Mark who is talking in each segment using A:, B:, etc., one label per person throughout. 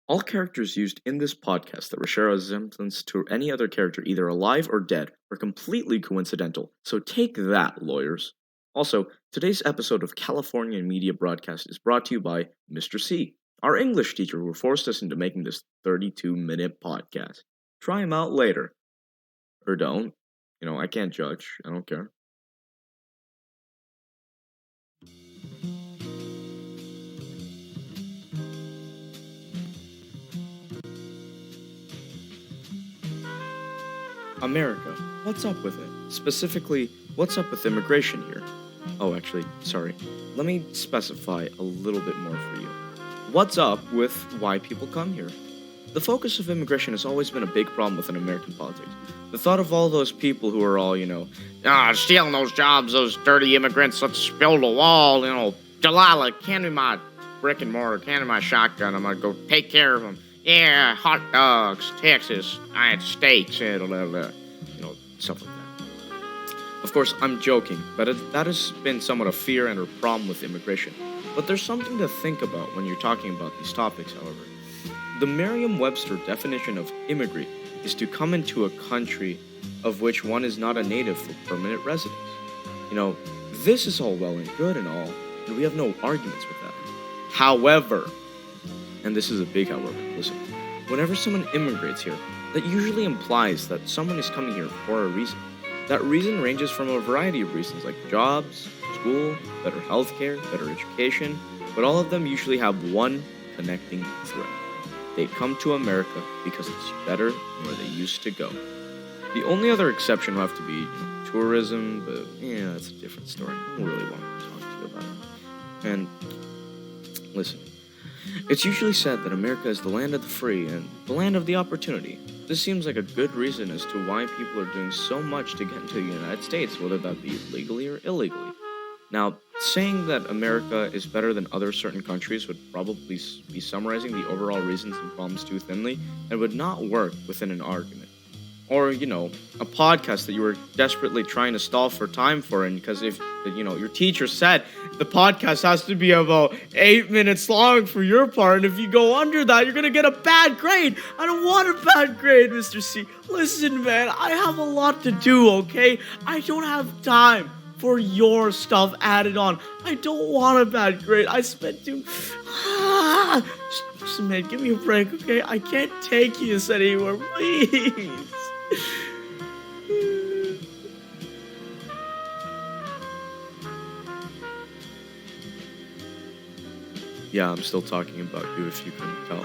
A: All characters used in this podcast that share a resemblance to any other character, either alive or dead, are completely coincidental, so take that, lawyers. Also, today's episode of California Media Broadcast is brought to you by Mr. C, our English teacher who forced us into making this 32-minute podcast. Try him out later. Or don't. I can't judge. I don't care. America, what's up with it? Specifically, what's up with immigration here? Oh, actually, sorry. Let me specify a little bit more for you. What's up with why people come here? The focus of immigration has always been a big problem within American politics. The thought of all those people who are all, stealing those jobs, those dirty immigrants, let's build a wall, Delilah, hand me my brick and mortar, hand me my shotgun, I'm gonna go take care of them. Yeah, hot dogs, Texas, States, stuff like that. Of course, I'm joking, but that has been somewhat a fear and a problem with immigration. But there's something to think about when you're talking about these topics, however. The Merriam-Webster definition of immigrant is to come into a country of which one is not a native for permanent residence. This is all well and good and all, and we have no arguments with that. However, and this is a big however, listen, whenever someone immigrates here, that usually implies that someone is coming here for a reason. That reason ranges from a variety of reasons like jobs, school, better healthcare, better education, but all of them usually have one connecting thread. They come to America because it's better than where they used to go. The only other exception will have to be tourism, but that's a different story. I don't really want to talk to you about it. And listen, it's usually said that America is the land of the free and the land of the opportunity. This seems like a good reason as to why people are doing so much to get into the United States, whether that be legally or illegally. Now, saying that America is better than other certain countries would probably be summarizing the overall reasons and problems too thinly and would not work within an argument. Or, a podcast that you were desperately trying to stall for time for, and because if, your teacher said the podcast has to be about 8 minutes long for your part, and if you go under that, you're going to get a bad grade. I don't want a bad grade, Mr. C. Listen, man, I have a lot to do, okay? I don't have time for your stuff added on. I don't want a bad grade. I spent too... Just listen, man, give me a break, okay? I can't take this anymore, please. Yeah, I'm still talking about you if you couldn't tell.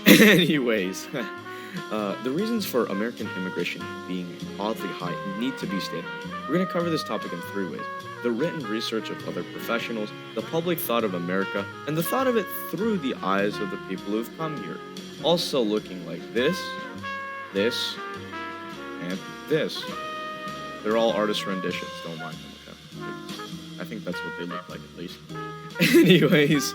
A: Anyways, the reasons for American immigration being oddly high need to be stated. We're going to cover this topic in 3 ways. The written research of other professionals, the public thought of America, and the thought of it through the eyes of the people who've come here. Also looking like this, and this. They're all artist renditions, don't mind them, okay? I think that's what they look like at least. Anyways,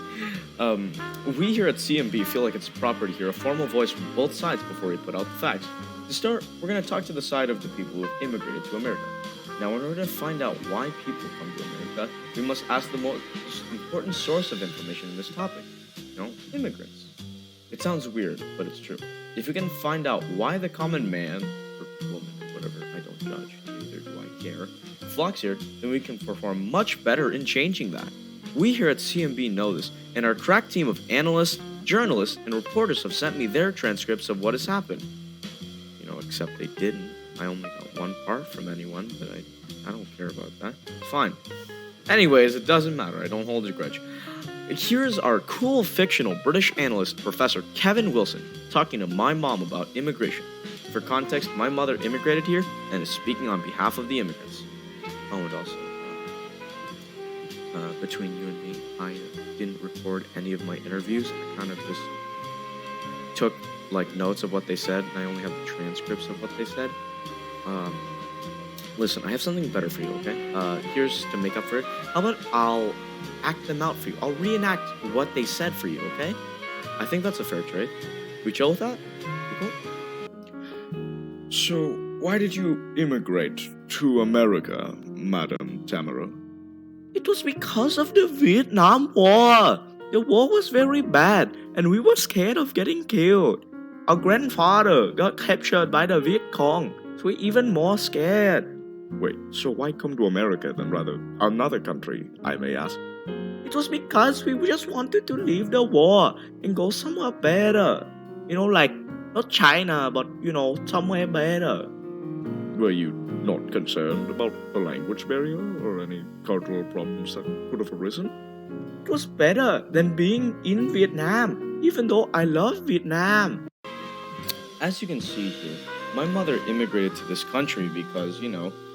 A: we here at CMB feel like it's proper to hear a formal voice from both sides before we put out the facts. To start, we're going to talk to the side of the people who have immigrated to America. Now, in order to find out why people come to America, we must ask the most important source of information in this topic. Immigrants. It sounds weird, but it's true. If we can find out why the common man, or woman, whatever, I don't judge, neither do I care, flocks here, then we can perform much better in changing that. We here at CMB know this, and our crack team of analysts, journalists, and reporters have sent me their transcripts of what has happened. Except they didn't. I only got one part from anyone, but I don't care about that. It's fine. Anyways, it doesn't matter. I don't hold a grudge. Here's our cool fictional British analyst, Professor Kevin Wilson, talking to my mom about immigration. For context, my mother immigrated here and is speaking on behalf of the immigrants. Oh, and also, between you and me, I didn't record any of my interviews. I kind of just took notes of what they said, and I only have the transcripts of what they said. Listen, I have something better for you, okay? Here's to make up for it. How about I'll act them out for you? I'll reenact what they said for you, okay? I think that's a fair trade. We chill with that? You cool? So, why did you immigrate to America, Madam Tamara? It was because of the Vietnam War. The war was very bad, and we were scared of getting killed. Our grandfather got captured by the Viet Cong, so we're even more scared. Wait, so why come to America then rather another country, I may ask? It was because we just wanted to leave the war and go somewhere better. Like not China, but somewhere better. Were you not concerned about the language barrier or any cultural problems that could have arisen? It was better than being in Vietnam, even though I love Vietnam. As you can see here, my mother immigrated to this country because,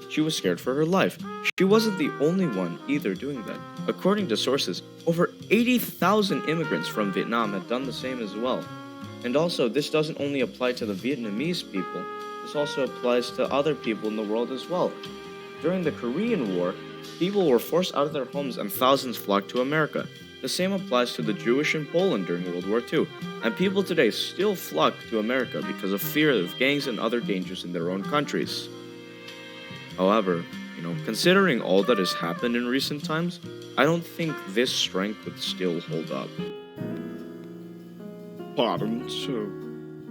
A: she was scared for her life. She wasn't the only one either doing that. According to sources, over 80,000 immigrants from Vietnam had done the same as well. And also, this doesn't only apply to the Vietnamese people, this also applies to other people in the world as well. During the Korean War, people were forced out of their homes and thousands flocked to America. The same applies to the Jewish in Poland during World War II, and people today still flock to America because of fear of gangs and other dangers in their own countries. However, considering all that has happened in recent times, I don't think this strength would still hold up. Pardon, so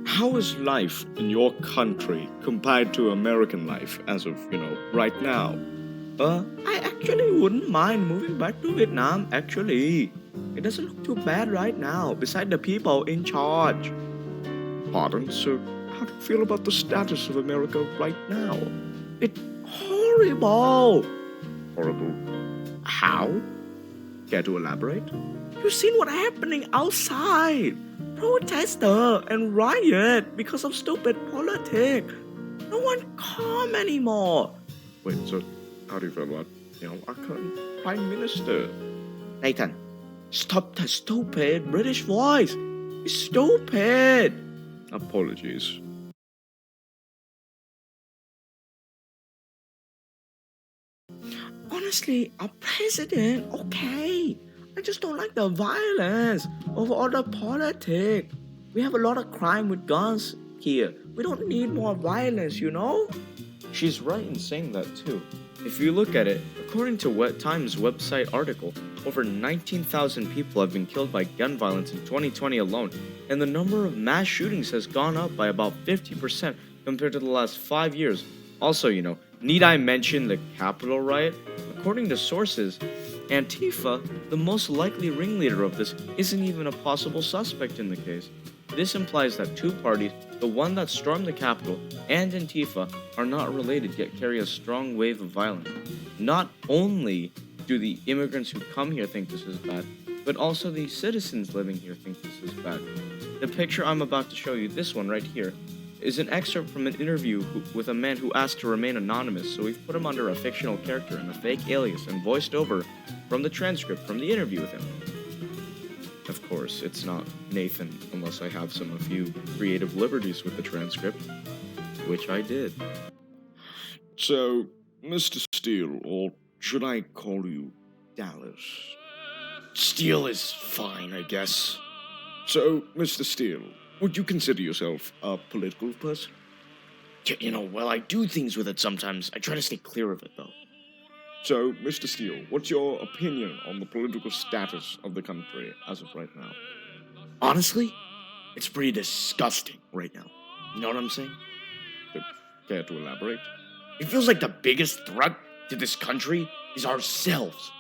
A: how is life in your country compared to American life as of, right now? I actually wouldn't mind moving back to Vietnam, actually. It doesn't look too bad right now, beside the people in charge. Pardon, so how do you feel about the status of America right now? It's horrible. Horrible? How? Care to elaborate? You've seen what's happening outside. Protester and riot because of stupid politics. No one calm anymore. Wait, so how do you feel about, our current Prime Minister? Nathan, stop the stupid British voice. It's stupid. Apologies. Honestly, our president, okay. I just don't like the violence over all the politics. We have a lot of crime with guns here. We don't need more violence. She's right in saying that too. If you look at it, according to Times website article, over 19,000 people have been killed by gun violence in 2020 alone, and the number of mass shootings has gone up by about 50% compared to the last 5 years. Also, need I mention the Capitol riot? According to sources, Antifa, the most likely ringleader of this, isn't even a possible suspect in the case. This implies that two parties, the one that stormed the Capitol and Antifa, are not related yet carry a strong wave of violence. Not only do the immigrants who come here think this is bad, but also the citizens living here think this is bad. The picture I'm about to show you, this one right here, is an excerpt from an interview with a man who asked to remain anonymous, so we've put him under a fictional character and a fake alias and voiced over from the transcript from the interview with him. Of course, it's not Nathan unless I have a few creative liberties with the transcript, which I did. So, Mr. Steele, or should I call you Dallas? Steele is fine, I guess. So, Mr. Steele, would you consider yourself a political person? Well, I do things with it sometimes. I try to stay clear of it, though. So, Mr. Steele, what's your opinion on the political status of the country as of right now? Honestly, it's pretty disgusting right now. You know what I'm saying? Care to elaborate? It feels like the biggest threat to this country is ourselves.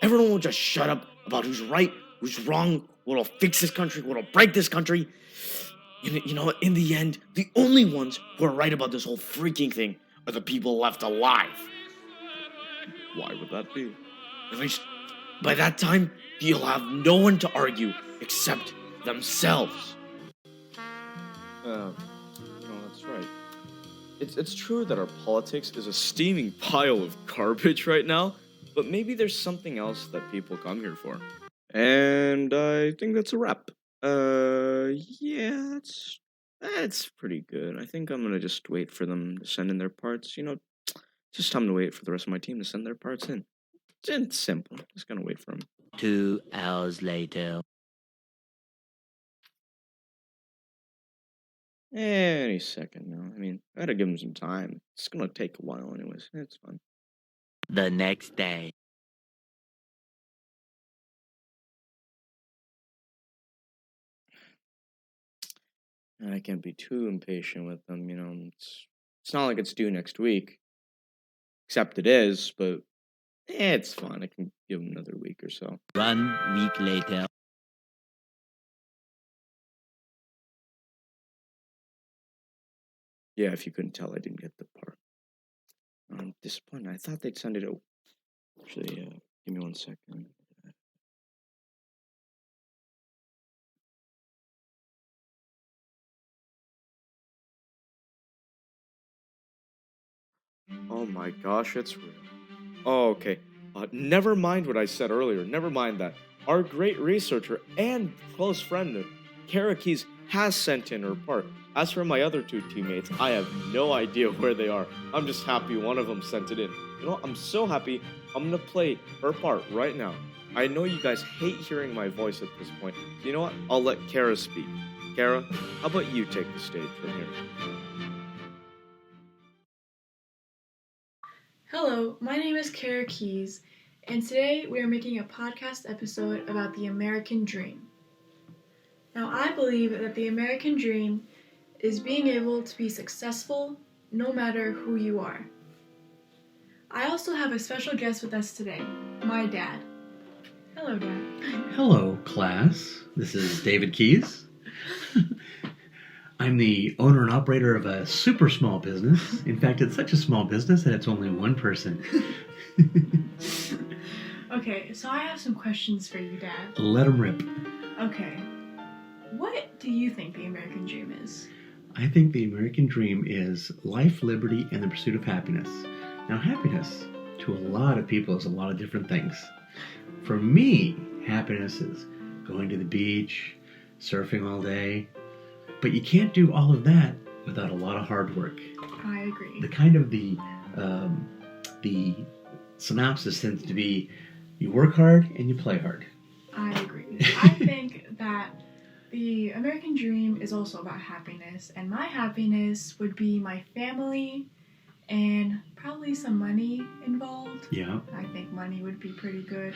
A: Everyone will just shut up about who's right, who's wrong, what'll fix this country, what'll break this country. In the end, the only ones who are right about this whole freaking thing are the people left alive. Why would that be? At least, by that time, you'll have no one to argue except themselves. That's right. It's true that our politics is a steaming pile of garbage right now, but maybe there's something else that people come here for. And I think that's a wrap. Yeah, that's pretty good. I think I'm gonna just wait for them to send in their parts. Just time to wait for the rest of my team to send their parts in. It's simple. Just gonna wait for them.
B: 2 hours later.
A: Any second now. I gotta give them some time. It's gonna take a while anyways. It's fine.
B: The next day.
A: And I can't be too impatient with them, It's not like it's due next week, except it is, but it's fine. I can give them another week or so.
B: 1 week later.
A: Yeah, if you couldn't tell, I didn't get the part. I'm disappointed. I thought they'd send it out. Actually, give me 1 second. Oh my gosh, it's real. Oh, okay. Never mind what I said earlier. Never mind that. Our great researcher and close friend, Kara Keys, has sent in her part. As for my other 2 teammates, I have no idea where they are. I'm just happy one of them sent it in. I'm so happy. I'm gonna play her part right now. I know you guys hate hearing my voice at this point. So you know what? I'll let Kara speak. Kara, how about you take the stage from here?
C: Hello, my name is Kara Keys, and today we are making a podcast episode about the American dream. Now, I believe that the American dream is being able to be successful no matter who you are. I also have a special guest with us today, my dad. Hello, Dad.
D: Hello, class. This is David Keys. I'm the owner and operator of a super small business. In fact, it's such a small business that it's only one person.
C: Okay, so I have some questions for you, Dad.
D: Let 'em rip.
C: Okay, what do you think the American dream is?
D: I think the American dream is life, liberty, and the pursuit of happiness. Now, happiness, to a lot of people, is a lot of different things. For me, happiness is going to the beach, surfing all day. But you can't do all of that without a lot of hard work.
C: I agree.
D: The kind of the synopsis tends to be you work hard and you play hard.
C: I agree. I think that the American dream is also about happiness, and my happiness would be my family and probably some money involved.
D: Yeah.
C: I think money would be pretty good.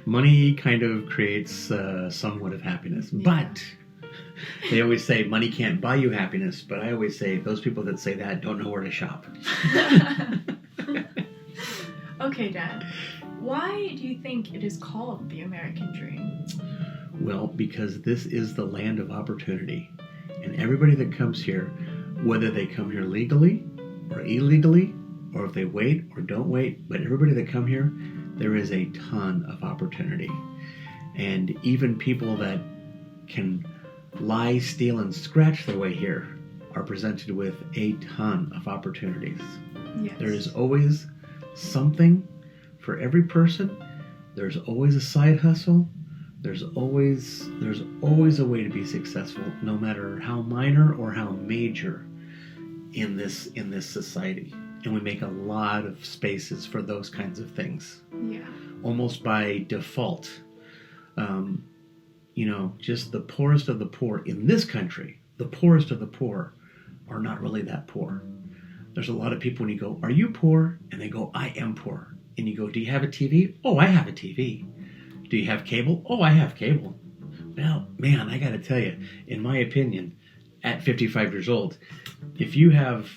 D: Money kind of creates somewhat of happiness, but they always say money can't buy you happiness, but I always say those people that say that don't know where to shop.
C: Okay, Dad. Why do you think it is called the American dream?
D: Well, because this is the land of opportunity. And everybody that comes here, whether they come here legally or illegally, or if they wait or don't wait, but everybody that come here, there is a ton of opportunity. And even people that can lie, steal, and scratch their way here are presented with a ton of opportunities.
C: Yes.
D: There is always something for every person. There's always a side hustle. There's always a way to be successful, no matter how minor or how major in this society. And we make a lot of spaces for those kinds of things.
C: Yeah.
D: Almost by default. Just the poorest of the poor in this country, the poorest of the poor are not really that poor. There's a lot of people when you go, are you poor? And they go, I am poor. And you go, do you have a TV? Oh, I have a TV. Do you have cable? Oh, I have cable. Well, man, I got to tell you, in my opinion, at 55 years old, if you have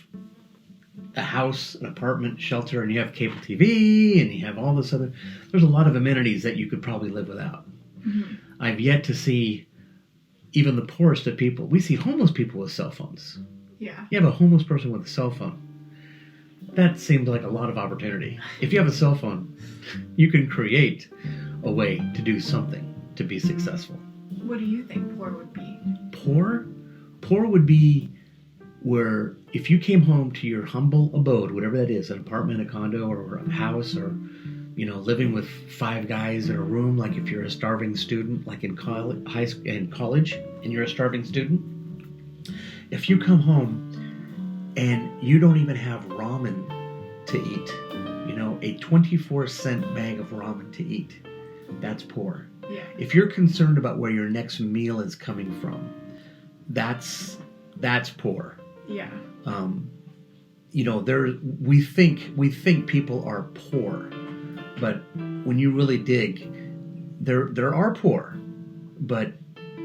D: a house, an apartment, shelter, and you have cable TV, and you have all this other, there's a lot of amenities that you could probably live without.
C: Mm-hmm.
D: I've yet to see even the poorest of people. We see homeless people with cell phones.
C: Yeah.
D: You have a homeless person with a cell phone. That seemed like a lot of opportunity. If you have a cell phone, you can create a way to do something to be successful.
C: What do you think poor would be?
D: Poor would be where if you came home to your humble abode, whatever that is, an apartment, a condo, or a house, or living with 5 guys in a room, like if you're a starving student, like in college, and you're a starving student. If you come home and you don't even have ramen to eat, a 24-cent bag of ramen to eat, that's poor.
C: Yeah.
D: If you're concerned about where your next meal is coming from, that's poor.
C: Yeah.
D: We think people are poor, but when you really dig, there are poor, but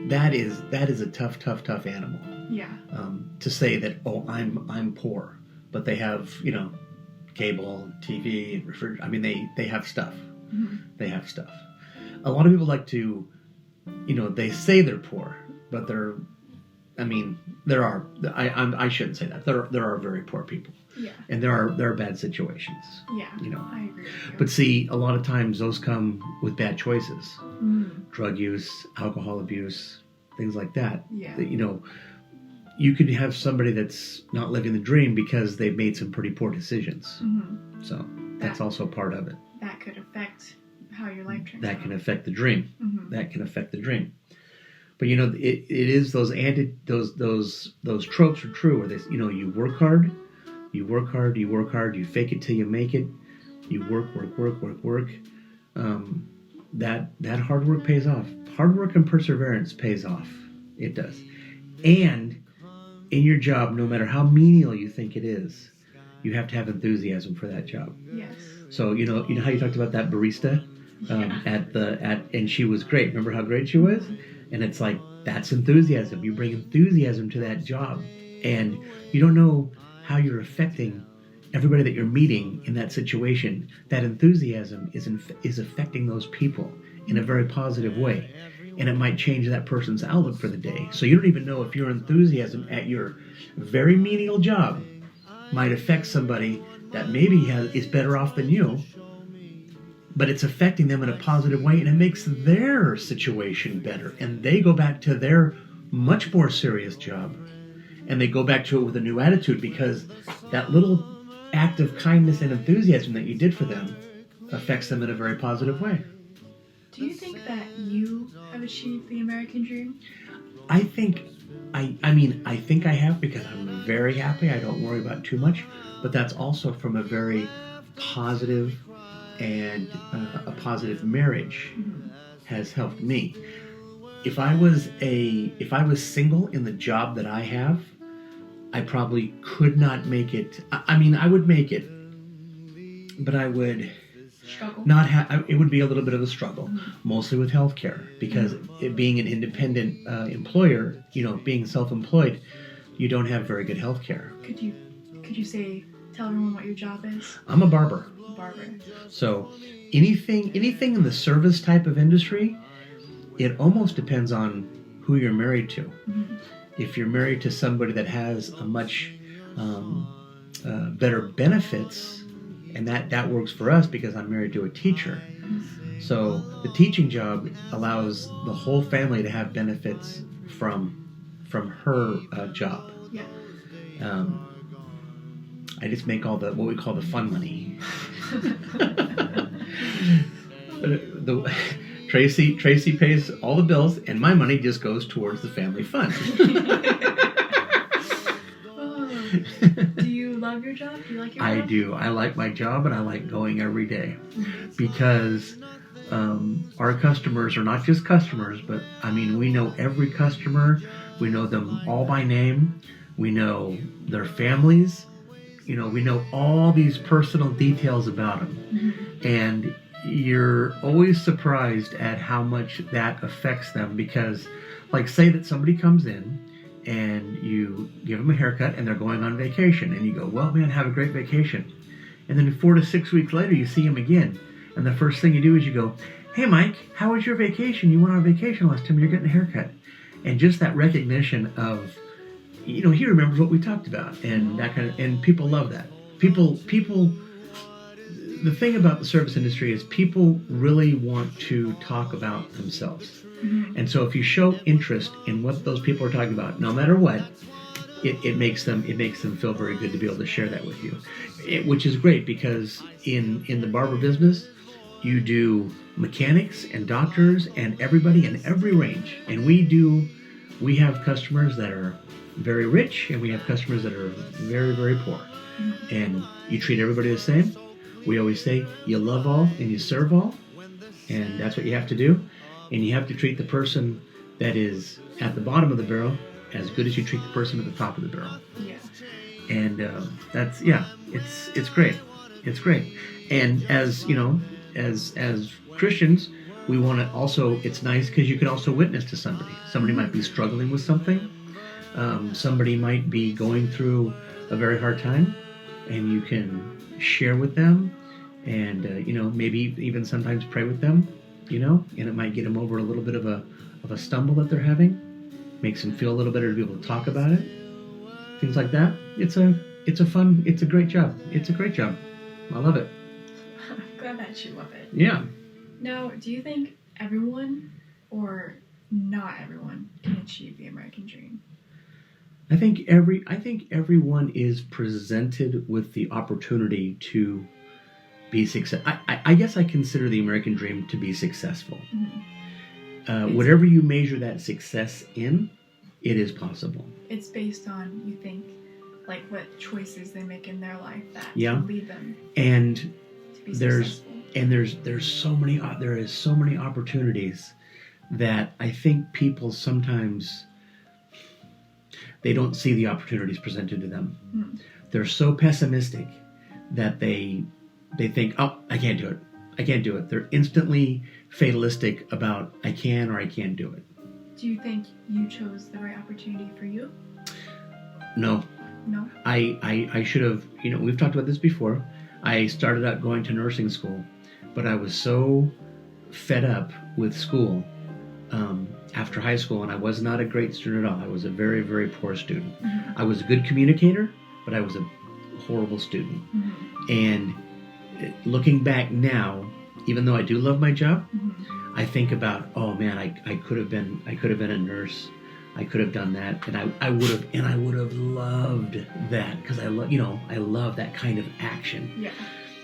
D: that is a tough animal.
C: Yeah.
D: To say that, oh, I'm poor, but they have, cable, TV, refrigerator. I mean, they have stuff.
C: Mm-hmm.
D: They have stuff. A lot of people like to, they say they're poor, but there are. I shouldn't say that. There are very poor people.
C: Yeah.
D: And there are bad situations.
C: Yeah. I agree with you.
D: But see, a lot of times those come with bad choices.
C: Mm-hmm.
D: Drug use, alcohol abuse, things like that.
C: Yeah.
D: That, you could have somebody that's not living the dream because they've made some pretty poor decisions.
C: Mm-hmm.
D: So that's also part of it.
C: That could affect how your life turns
D: That
C: out.
D: can affect the dream.
C: Mm-hmm.
D: That can affect the dream. But it is those tropes are true where they, you work hard, you fake it till you make it, you work. That hard work pays off. Hard work and perseverance pays off. It does. And in your job, no matter how menial you think it is, you have to have enthusiasm for that job.
C: Yes.
D: So you know how you talked about that barista and she was great. Remember how great she was? And it's like, that's enthusiasm. You bring enthusiasm to that job, and you don't know how you're affecting everybody that you're meeting in that situation. That enthusiasm is affecting those people in a very positive way, and it might change that person's outlook for the day. So you don't even know if your enthusiasm at your very menial job might affect somebody that maybe is better off than you, but it's affecting them in a positive way, and it makes their situation better, and they go back to their much more serious job, and they go back to it with a new attitude because that little act of kindness and enthusiasm that you did for them affects them in a very positive way.
C: Do you think that you have achieved the American dream?
D: I think I have, because I'm very happy. I don't worry about too much, but that's also from a very positive and a positive marriage has helped me. If I was single in the job that I have, I probably could not make it. I would make it, but I would
C: Struggle.
D: not have. It would be a little bit of a struggle, mostly with healthcare, because it being an independent employer, being self-employed, you don't have very good healthcare.
C: Could you tell everyone what your job is?
D: I'm a barber.
C: Barber.
D: So anything in the service type of industry, it almost depends on who you're married to.
C: Mm-hmm.
D: If you're married to somebody that has a much better benefits, and that works for us because I'm married to a teacher. So the teaching job allows the whole family to have benefits from her job.
C: Yeah.
D: I just make all what we call the fun money. Tracy pays all the bills, and my money just goes towards the family fund.
C: Do you love your job? Do you like your job?
D: I do. I like my job, and I like going every day because our customers are not just customers, but we know every customer. We know them all by name. We know their families. We know all these personal details about them. Mm-hmm. And you're always surprised at how much that affects them, because, like, say that somebody comes in and you give them a haircut and they're going on vacation, and you go, well, man, have a great vacation. And then 4 to 6 weeks later, you see them again. And the first thing you do is you go, hey, Mike, how was your vacation? You went on vacation last time. You're getting a haircut. And just that recognition of, he remembers what we talked about, and that kind of, and people love that. People, the thing about the service industry is people really want to talk about themselves. Mm-hmm. And so if you show interest in what those people are talking about, no matter what, it makes them feel very good to be able to share that with you, which is great, because in the barber business, you do mechanics and doctors and everybody in every range. And we have customers that are very rich, and we have customers that are very, very poor. Mm-hmm. And you treat everybody the same. We always say you love all and you serve all, and that's what you have to do. And you have to treat the person that is at the bottom of the barrel as good as you treat the person at the top of the barrel.
C: Yeah.
D: And it's great. It's great. And as as Christians, we want to also. It's nice because you can also witness to somebody. Somebody might be struggling with something. Somebody might be going through a very hard time, and you can share with them, and maybe even sometimes pray with them, and it might get them over a little bit of a stumble that they're having, makes them feel a little better to be able to talk about it, things like that. It's a great job. It's a great job. I love it.
C: I'm glad that you love it.
D: Yeah.
C: Now, do you think everyone or not everyone can achieve the American dream?
D: I think everyone is presented with the opportunity to be success. I guess I consider the American dream to be successful.
C: Mm-hmm.
D: Whatever you measure that success in, it is possible.
C: It's based on, you think, like what choices they make in their life that
D: Yeah.
C: lead them
D: And
C: to be
D: there's
C: successful.
D: there is so many opportunities that I think people sometimes they don't see the opportunities presented to them.
C: Mm.
D: They're so pessimistic that they think, oh, I can't do it. I can't do it. They're instantly fatalistic about I can or I can't do it.
C: Do you think you chose the right opportunity for you?
D: No.
C: No?
D: I should have, we've talked about this before. I started out going to nursing school, but I was so fed up with school after high school, and I was not a great student at all. I was a very, very poor student.
C: Mm-hmm.
D: I was a good communicator, but I was a horrible student.
C: Mm-hmm.
D: And looking back now, even though I do love my job,
C: Mm-hmm.
D: I think about, oh man, I could have been a nurse. I could have done that, and I would have loved that because I love that kind of action.
C: Yeah.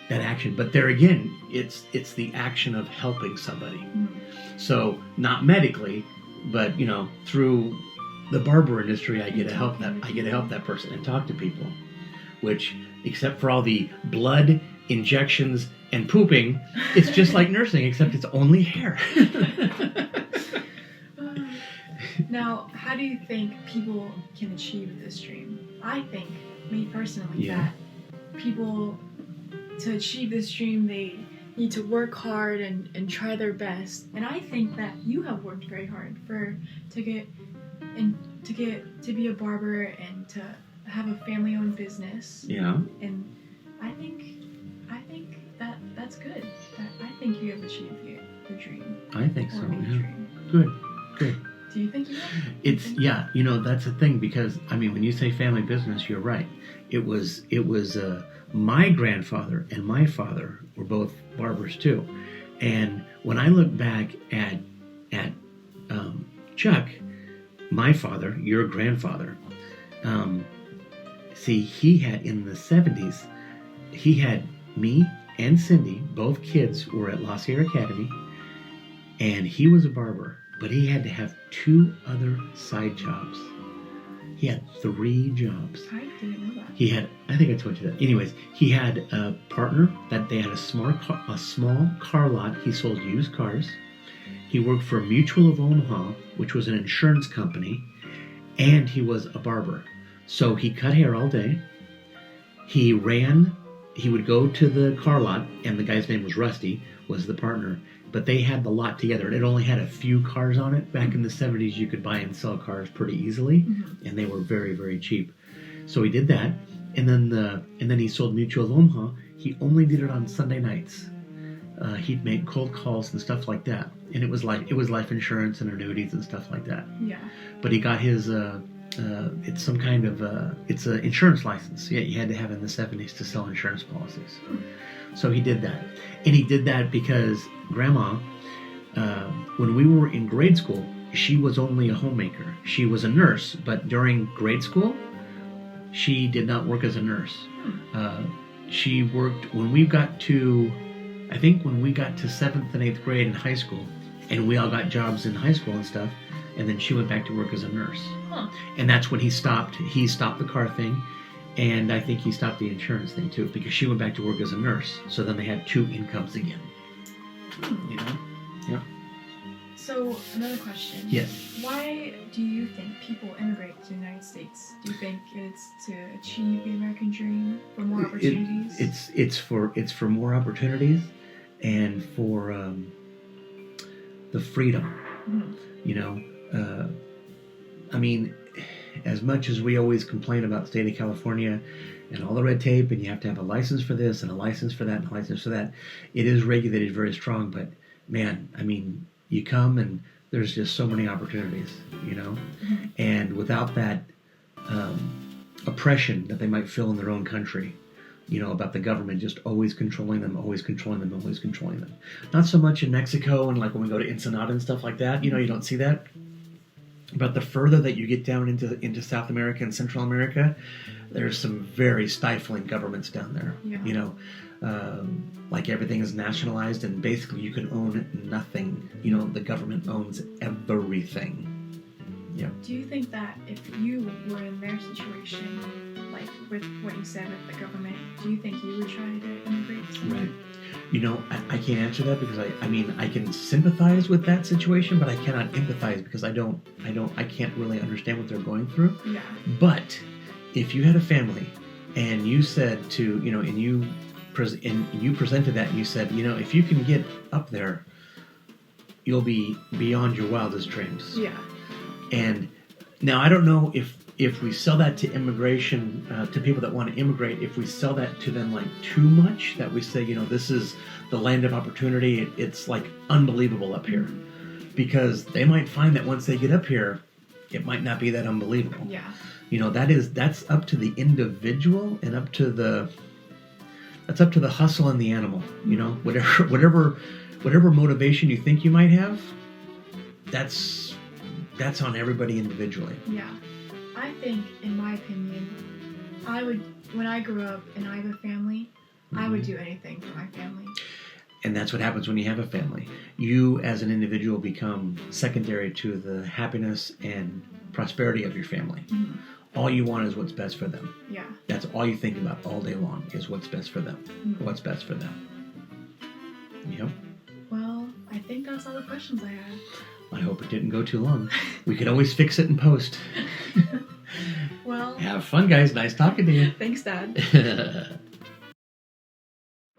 D: That action, but there again, it's the action of helping somebody.
C: Mm-hmm.
D: So not medically, but through the barber industry, I get to help that person and talk to people. Which, except for all the blood injections and pooping, it's just like nursing, except it's only hair.
C: Now, how do you think people can achieve this dream? I think, me personally,
D: Yeah.
C: that people, to achieve this dream, they need to work hard and try their best. And I think that you have worked very hard to be a barber and to have a family-owned business.
D: Yeah.
C: And I think that's good. I think you have achieved the dream.
D: I think so.
C: Or a
D: Yeah.
C: dream.
D: Good.
C: Do you think you have?
D: It's that's the thing, because when you say family business, you're right. It was my grandfather and my father were both barbers too, and when I look back at Chuck, my father, your grandfather, he had in the 70s, he had me and Cindy, both kids were at La Sierra Academy, and he was a barber. But he had to have 2 other side jobs. He had 3 jobs.
C: I didn't know that.
D: He had, I think I told you that. Anyways, he had a partner that they had a small car lot. He sold used cars. He worked for Mutual of Omaha, which was an insurance company, and he was a barber. So he cut hair all day. He would go to the car lot, and the guy's name was Rusty, was the partner. But they had the lot together. It only had a few cars on it. Back in the 70s, you could buy and sell cars pretty easily,
C: Mm-hmm.
D: and they were very, very cheap. So he did that, and then he sold Mutual of Omaha. He only did it on Sunday nights. He'd make cold calls and stuff like that, and it was life insurance and annuities and stuff like that.
C: Yeah.
D: But he got his it's some kind of it's an insurance license. Yeah, you had to have in the 70s to sell insurance policies. So he did that, and he did that because Grandma, when we were in grade school, she was only a homemaker. She was a nurse, but during grade school, she did not work as a nurse. She worked when we got to 7th and 8th grade in high school, and we all got jobs in high school and stuff, and then she went back to work as a nurse.
C: Huh.
D: And that's when he stopped the car thing, and I think he stopped the insurance thing too, because she went back to work as a nurse. So then they had 2 incomes again. Yeah.
C: So, another question.
D: Yes.
C: Why do you think people immigrate to the United States? Do you think it's to achieve the American dream, for more opportunities?
D: It's for more opportunities and for the freedom.
C: Mhm.
D: as much as we always complain about the state of California and all the red tape, and you have to have a license for this and a license for that and a license for that, it is regulated very strong. But man, I mean, you come and there's just so many opportunities, and without that oppression that they might feel in their own country, about the government just always controlling them, always controlling them, always controlling them. Not so much in Mexico and like when we go to Ensenada and stuff like that, you don't see that. But the further that you get down into South America and Central America, there's some very stifling governments down there.
C: Yeah.
D: Like everything is nationalized and basically you can own nothing. The government owns everything. Yeah.
C: Do you think that if you were in their situation, like with what you said with the government, do you think you would try to immigrate somewhere?
D: Right. I can't answer that because I can sympathize with that situation, but I cannot empathize because I can't really understand what they're going through.
C: Yeah.
D: But if you had a family and you said to, and you presented that and you said, if you can get up there, you'll be beyond your wildest dreams.
C: Yeah.
D: And now I don't know if we sell that to immigration, to people that want to immigrate, if we sell that to them like too much, that we say, this is the land of opportunity, it's like unbelievable up here. Because they might find that once they get up here, it might not be that unbelievable.
C: Yeah.
D: That's up to the individual and that's up to the hustle and the animal. Whatever motivation you think you might have, that's on everybody individually.
C: Yeah. I think, in my opinion, when I grew up and I have a family, I would do anything for my family.
D: And that's what happens when you have a family. You, as an individual, become secondary to the happiness and prosperity of your family.
C: Mm-hmm.
D: All you want is what's best for them.
C: Yeah.
D: That's all you think about all day long is what's best for them.
C: Mm-hmm.
D: What's best for them. Yep.
C: Well, I think that's all the questions I had.
D: I hope it didn't go too long. We could always fix it in post.
C: Well,
D: have fun, guys. Nice talking to you.
C: Thanks, Dad.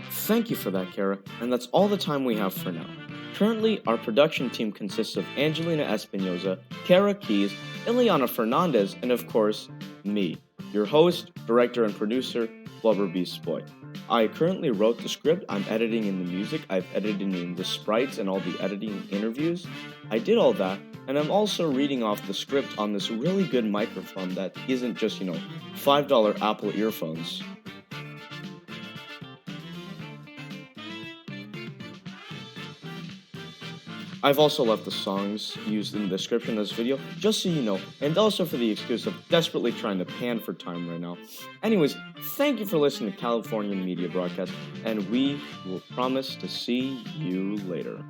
A: Thank you for that, Kara, and that's all the time we have for now. Currently, our production team consists of Angelina Espinoza, Kara Keys, Ileana Fernandez, and of course, me, your host, director, and producer, Blubber Beast Boy. I currently wrote the script, I'm editing in the music, I've edited in the sprites and all the editing interviews. I did all that, and I'm also reading off the script on this really good microphone that isn't just, $5 Apple earphones. I've also left the songs used in the description of this video, just so you know, and also for the excuse of desperately trying to pan for time right now. Anyways, thank you for listening to California Media Broadcast, and we will promise to see you later.